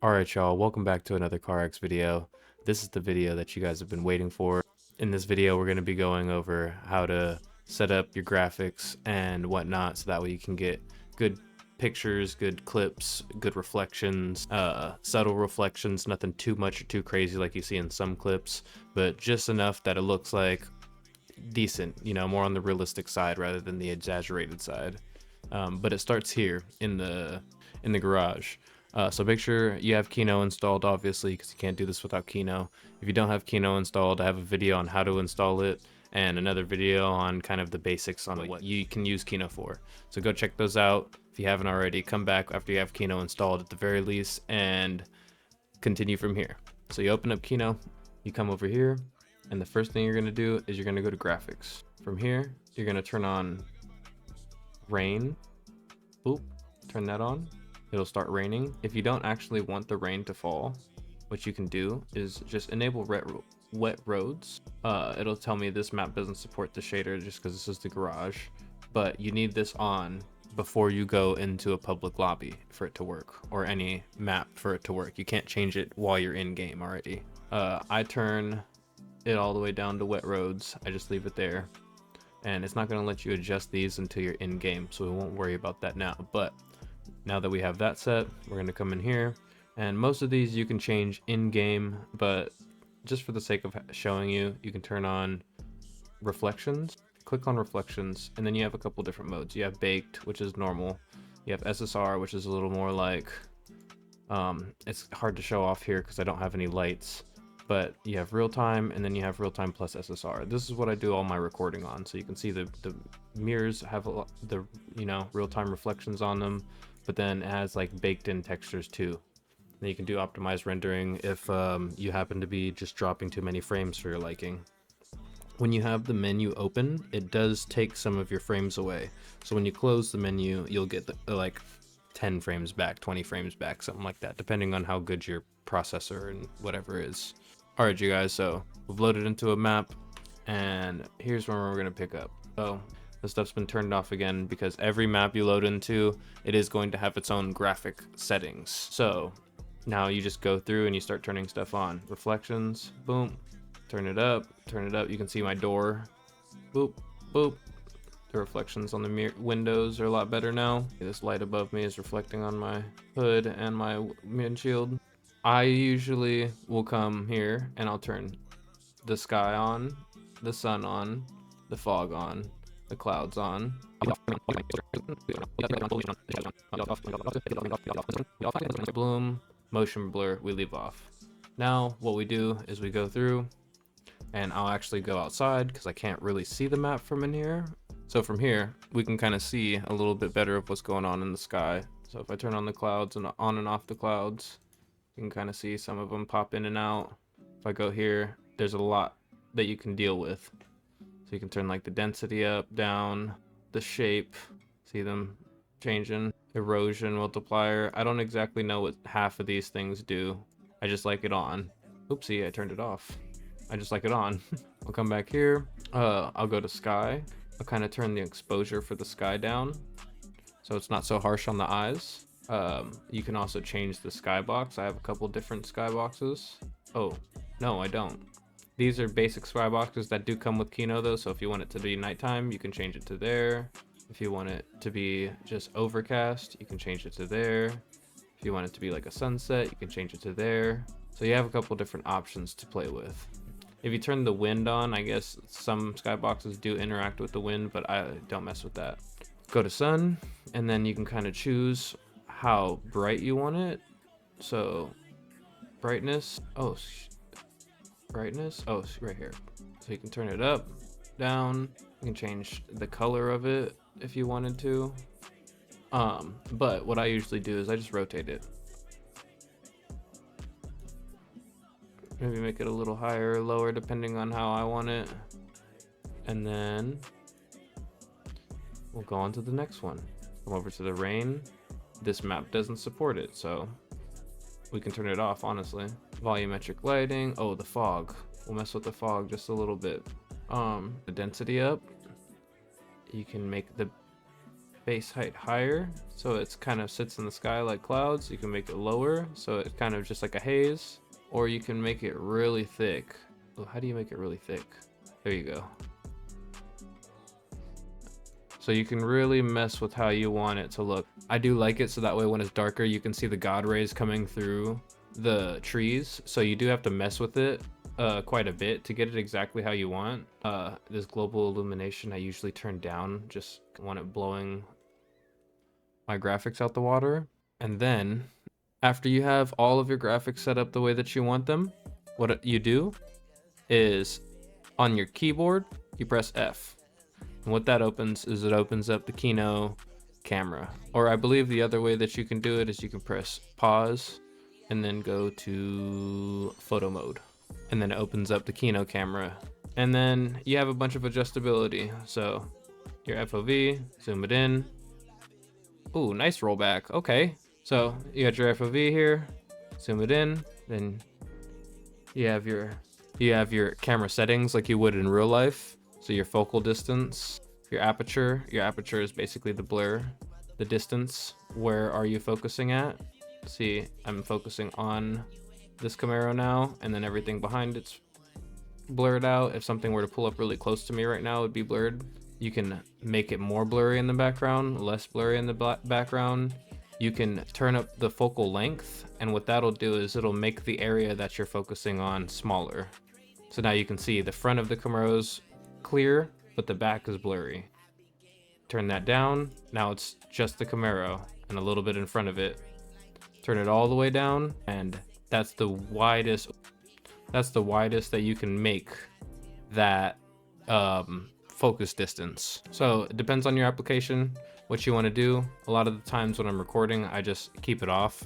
Alright y'all, welcome back to another CarX video. This is the video that you guys have been waiting for. In this video we're going to be going over how to set up your graphics and whatnot so that way you can get good pictures, good clips, good reflections, subtle reflections, nothing too much or too crazy like you see in some clips, but just enough that it looks like decent, you know, more on the realistic side rather than the exaggerated side. But it starts here in the garage. So make sure you have Kino installed, obviously, because you can't do this without Kino. If you don't have Kino installed, I have a video on how to install it and another video on kind of the basics on what you can use Kino for. So go check those out. If you haven't already, come back after you have Kino installed at the very least and continue from here. So you open up Kino, you come over here, and the first thing you're going to do is you're going to go to graphics. From here, you're going to turn on rain. Boop, turn that on. It'll start raining. If you don't actually want the rain to fall, what you can do is just enable wet roads. It'll tell me this map doesn't support the shader just because this is the garage, but you need this on before you go into a public lobby for it to work, or any map for it to work. You can't change it while you're in game already. I turn it all the way down to wet roads. I just leave it there, and it's not going to let you adjust these until you're in game, so we won't worry about that now. But now that we have that set, we're going to come in here, and most of these you can change in game, but just for the sake of showing you, you can turn on reflections. Click on reflections, and then you have a couple different modes. You have baked, which is normal. You have SSR, which is a little more like it's hard to show off here because I don't have any lights, but you have real time, and then you have real time plus SSR. This is what I do all my recording on, so you can see the mirrors have the real time reflections on them, but then it has like baked in textures too. Then you can do optimized rendering if you happen to be just dropping too many frames for your liking. When you have the menu open, it does take some of your frames away. So when you close the menu, you'll get like 10 frames back, 20 frames back, something like that, depending on how good your processor and whatever is. Alright you guys, so we've loaded into a map, and here's where we're going to pick up. So this stuff's been turned off again because every map you load into, it is going to have its own graphic settings. So now you just go through and you start turning stuff on. Reflections, boom, turn it up, turn it up. You can see my door, boop, boop. The reflections on the windows are a lot better now. This light above me is reflecting on my hood and my windshield. I usually will come here and I'll turn the sky on, the sun on, the fog on, the clouds on. Bloom, motion blur, we leave off. Now what we do is we go through, and I'll actually go outside because I can't really see the map from in here. So from here we can kind of see a little bit better of what's going on in the sky. So if I turn on the clouds and on and off the clouds, you can kind of see some of them pop in and out. If I go here, there's a lot that you can deal with. So you can turn like the density up, down, the shape, see them changing, erosion multiplier. I don't exactly know what half of these things do. I just like it on. Oopsie, I turned it off. I just like it on. I'll come back here. I'll go to sky. I'll kind of turn the exposure for the sky down so it's not so harsh on the eyes. You can also change the skybox. I have a couple different skyboxes. Oh, no, I don't. These are basic skyboxes that do come with Kino though, so if you want it to be nighttime, you can change it to there. If you want it to be just overcast, you can change it to there. If you want it to be like a sunset, you can change it to there. So you have a couple different options to play with. If you turn the wind on, I guess some skyboxes do interact with the wind, but I don't mess with that. Go to sun, and then you can kind of choose how bright you want it. So brightness, brightness, right here. So you can turn it up, down, you can change the color of it if you wanted to. But what I usually do is I just rotate it. Maybe make it a little higher or lower depending on how I want it. And then we'll go on to the next one. Come over to the rain. This map doesn't support it, so we can turn it off, honestly. Volumetric lighting. Oh, the fog. We'll mess with the fog just a little bit. The density up. You can make the base height higher, so it's kind of sits in the sky like clouds. You can make it lower, so it's kind of just like a haze, or you can make it really thick. Oh, how do you make it really thick? There you go. So you can really mess with how you want it to look. I do like it so that way when it's darker, you can see the God rays coming through the trees. So you do have to mess with it quite a bit to get it exactly how you want. This global illumination I usually turn down, just want it blowing my graphics out the water. And then after you have all of your graphics set up the way that you want them, what you do is on your keyboard, you press F. And what that opens is it opens up the Kino camera. Or I believe the other way that you can do it is you can press pause and then go to photo mode. And then it opens up the Kino camera. And then you have a bunch of adjustability. So your FOV, zoom it in. Ooh, nice rollback. Okay. So you got your FOV here, zoom it in, then you have your camera settings like you would in real life. So your focal distance, your aperture is basically the blur, the distance. Where are you focusing at? See, I'm focusing on this Camaro now, and then everything behind it's blurred out. If something were to pull up really close to me right now, it would be blurred. You can make it more blurry in the background, less blurry in the background. You can turn up the focal length, and what that'll do is it'll make the area that you're focusing on smaller. So now you can see the front of the Camaro's clear, but the back is blurry. Turn that down. Now it's just the Camaro and a little bit in front of it. Turn it all the way down, and that's the widest that you can make that focus distance. So it depends on your application, what you want to do. A lot of the times when I'm recording, I just keep it off,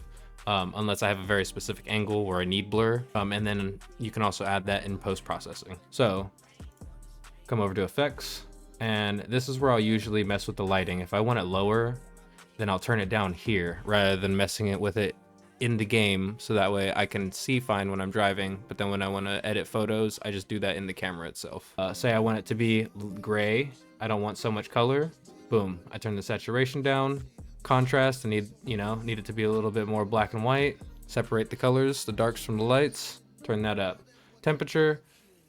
unless I have a very specific angle where I need blur. And then you can also add that in post-processing. So come over to effects, and this is where I'll usually mess with the lighting. If I want it lower, then I'll turn it down here rather than messing it with it in the game, so that way I can see fine when I'm driving. But then when I want to edit photos, I just do that in the camera itself. Say I want it to be gray, I don't want so much color. Boom, I turn the saturation down. Contrast, I need it to be a little bit more black and white. Separate the colors, the darks from the lights. Turn that up. Temperature,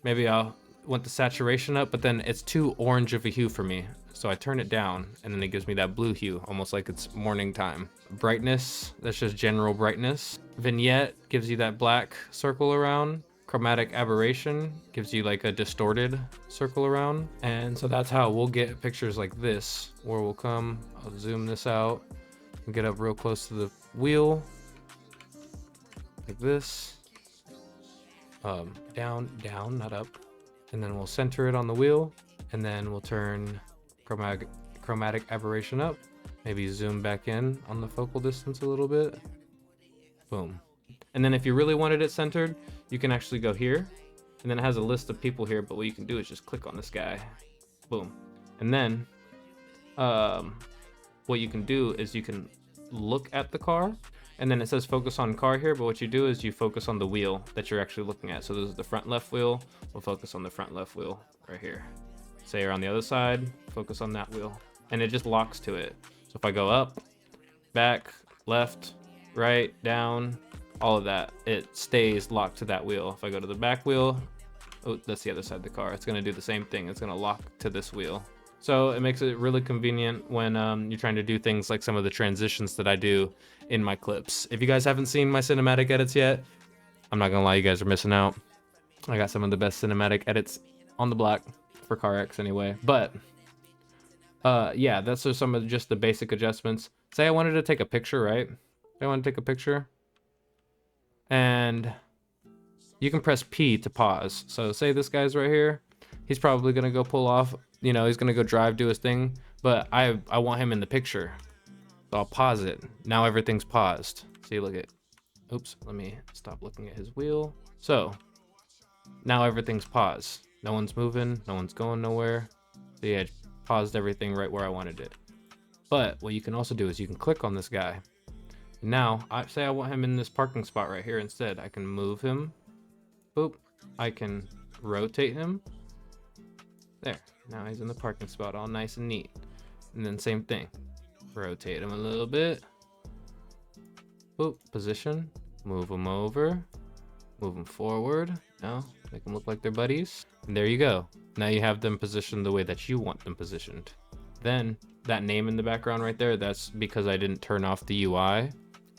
maybe I'll want the saturation up, but then it's too orange of a hue for me. So I turn it down, and then it gives me that blue hue, almost like it's morning time. Brightness, that's just general brightness. Vignette gives you that black circle around. Chromatic aberration gives you like a distorted circle around. And so that's how we'll get pictures like this, where we'll come, I'll zoom this out, and get up real close to the wheel, like this. Down, not up. And then we'll center it on the wheel, and then we'll turn chromatic aberration up, maybe zoom back in on the focal distance a little bit. Boom. And then if you really wanted it centered, you can actually go here, and then it has a list of people here, but what you can do is just click on this guy. Boom. And then what you can do is you can look at the car, and then it says focus on car here, but what you do is you focus on the wheel that you're actually looking at. So this is the front left wheel, we'll focus on the front left wheel right here. Say you're on the other side, focus on that wheel, and it just locks to it. So if I go up, back, left, right, down, all of that, it stays locked to that wheel. If I go to the back wheel, oh, that's the other side of the car, it's gonna do the same thing. It's gonna lock to this wheel. So it makes it really convenient when you're trying to do things like some of the transitions that I do in my clips. If you guys haven't seen my cinematic edits yet, I'm not gonna lie, you guys are missing out. I got some of the best cinematic edits on the block for CarX anyway. But yeah, that's just some of just the basic adjustments. Say I wanted to take a picture, right? I want to take a picture, and you can press P to pause. So say this guy's right here, he's probably gonna go pull off, he's gonna go drive, do his thing, but I want him in the picture, so I'll pause it. Now everything's paused. See, look at, oops, let me stop looking at his wheel. So now everything's paused. No one's moving, no one's going nowhere. So yeah, paused everything right where I wanted it. But what you can also do is you can click on this guy. Now, say I want him in this parking spot right here instead. I can move him. Boop. I can rotate him. There. Now he's in the parking spot, all nice and neat. And then same thing. rotate them a little bit. Boop, position, move them over, move them forward. Now make them look like they're buddies. And there you go. Now you have them positioned the way that you want them positioned. Then that name in the background right there, that's because I didn't turn off the UI.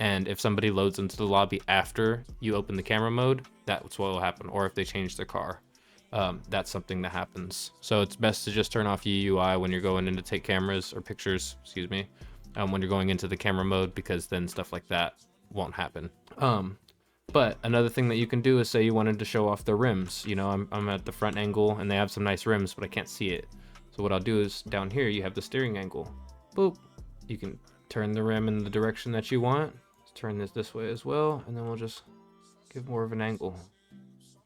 And if somebody loads into the lobby after you open the camera mode, that's what will happen. Or if they change their car, that's something that happens. So it's best to just turn off your UI when you're going in to take cameras or pictures, excuse me, when you're going into the camera mode, because then stuff like that won't happen. But another thing that you can do is say you wanted to show off the rims. You know, I'm at the front angle and they have some nice rims, but I can't see it. So what I'll do is down here, you have the steering angle. Boop. You can turn the rim in the direction that you want. Let's turn this way as well. And then we'll just give more of an angle.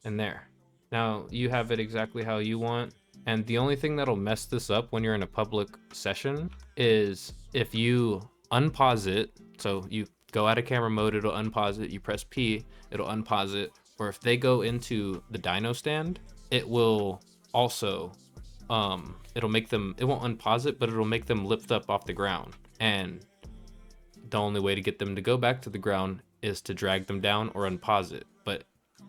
And there. Now you have it exactly how you want. And the only thing that'll mess this up when you're in a public session is if you unpause it. So you go out of camera mode, it'll unpause it. You press P, it'll unpause it. Or if they go into the dyno stand, it will also, it'll make them, it won't unpause it, but it'll make them lift up off the ground. And the only way to get them to go back to the ground is to drag them down or unpause it. But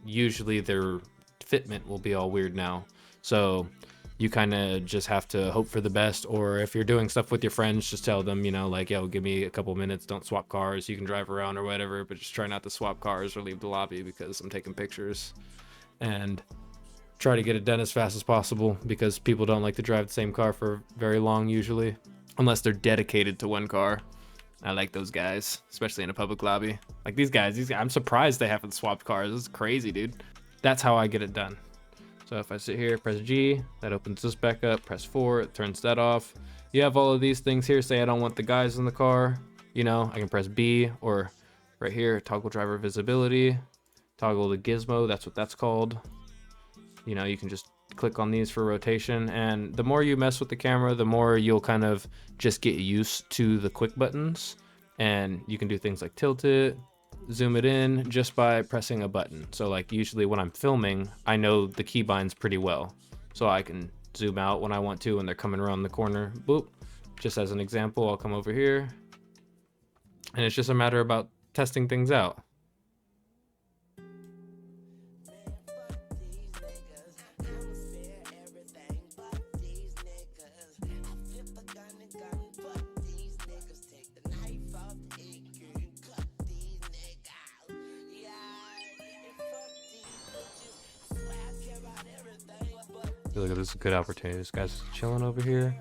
usually their fitment will be all weird now. So you kind of just have to hope for the best, or if you're doing stuff with your friends, just tell them, you know, like, yo, give me a couple minutes, don't swap cars, you can drive around or whatever, but just try not to swap cars or leave the lobby because I'm taking pictures. And try to get it done as fast as possible, because people don't like to drive the same car for very long usually, unless they're dedicated to one car. I like those guys, especially in a public lobby. Like these guys, I'm surprised they haven't swapped cars. This is crazy, dude. That's how I get it done. So if I sit here, press G, that opens this back up, press 4, it turns that off. You have all of these things here. Say I don't want the guys in the car, you know, I can press B, or right here, toggle driver visibility, toggle the gizmo, that's what that's called. You know, you can just click on these for rotation, and the more you mess with the camera, the more you'll kind of just get used to the quick buttons, and you can do things like tilt it, zoom it in just by pressing a button. So like usually when I'm filming, I know the keybinds pretty well, so I can zoom out when I want to when they're coming around the corner. Boop. Just as an example, I'll come over here, and it's just a matter about testing things out. I feel like this is a good opportunity. This guy's chilling over here.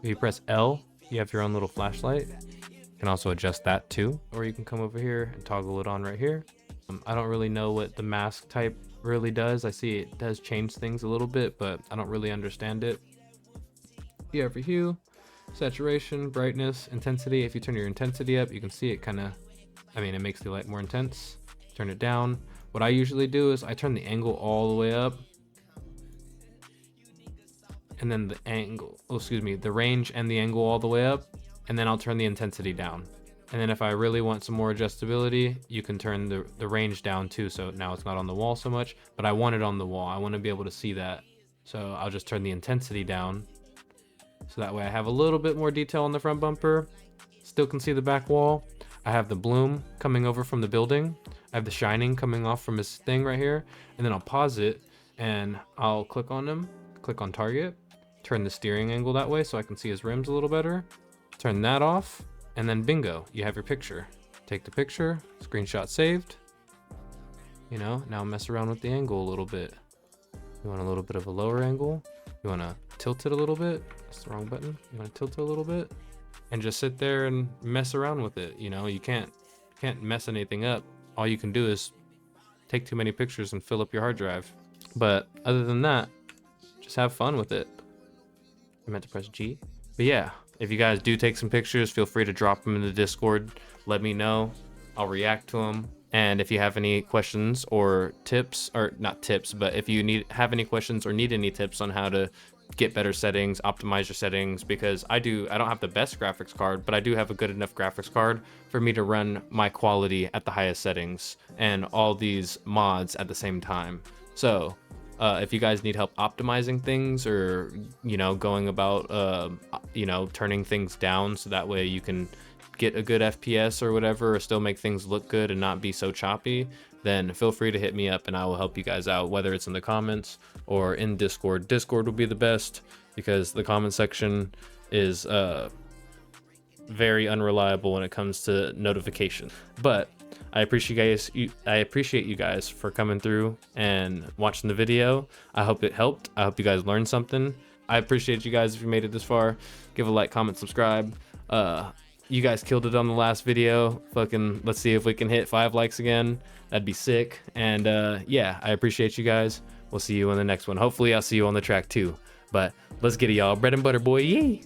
If you press L, you have your own little flashlight. You can also adjust that too. Or you can come over here and toggle it on right here. I don't really know what the mask type really does. I see it does change things a little bit, but I don't really understand it. You have your hue, saturation, brightness, intensity. If you turn your intensity up, you can see it kind of, I mean, it makes the light more intense. Turn it down. What I usually do is I turn the angle all the way up, and then the angle, the range and the angle all the way up, and then I'll turn the intensity down. And then if I really want some more adjustability, you can turn the range down too, so now it's not on the wall so much, but I want it on the wall. I want to be able to see that. So I'll just turn the intensity down, so that way I have a little bit more detail on the front bumper, still can see the back wall. I have the bloom coming over from the building. I have the shining coming off from his thing right here. And then I'll pause it and I'll click on him, click on target, turn the steering angle that way so I can see his rims a little better. Turn that off, and then bingo, you have your picture. Take the picture, screenshot saved. You know, now mess around with the angle a little bit. You want a little bit of a lower angle? You want to tilt it a little bit? That's the wrong button. You want to tilt it a little bit? And just sit there and mess around with it. You know, you can't mess anything up. All you can do is take too many pictures and fill up your hard drive. But other than that, just have fun with it. I meant to press G. But yeah, if you guys do take some pictures, feel free to drop them in the Discord. Let me know. I'll react to them. And if you have any questions or tips, or not tips, but if you have any questions or need any tips on how to get better settings, optimize your settings, because I don't have the best graphics card, but I do have a good enough graphics card for me to run my quality at the highest settings and all these mods at the same time. So If you guys need help optimizing things, or going about turning things down so that way you can get a good FPS or whatever, or still make things look good and not be so choppy, then feel free to hit me up and I will help you guys out, whether it's in the comments or in Discord. Discord will be the best because the comment section is very unreliable when it comes to notification. But I appreciate you guys for coming through and watching the video. I hope it helped. I hope you guys learned something. I appreciate you guys if you made it this far. Give a like, comment, subscribe. You guys killed it on the last video. Fucking let's see if we can hit 5 likes again. That'd be sick. And yeah, I appreciate you guys. We'll see you on the next one. Hopefully I'll see you on the track too. But let's get it, y'all. Bread and butter, boy. Yee!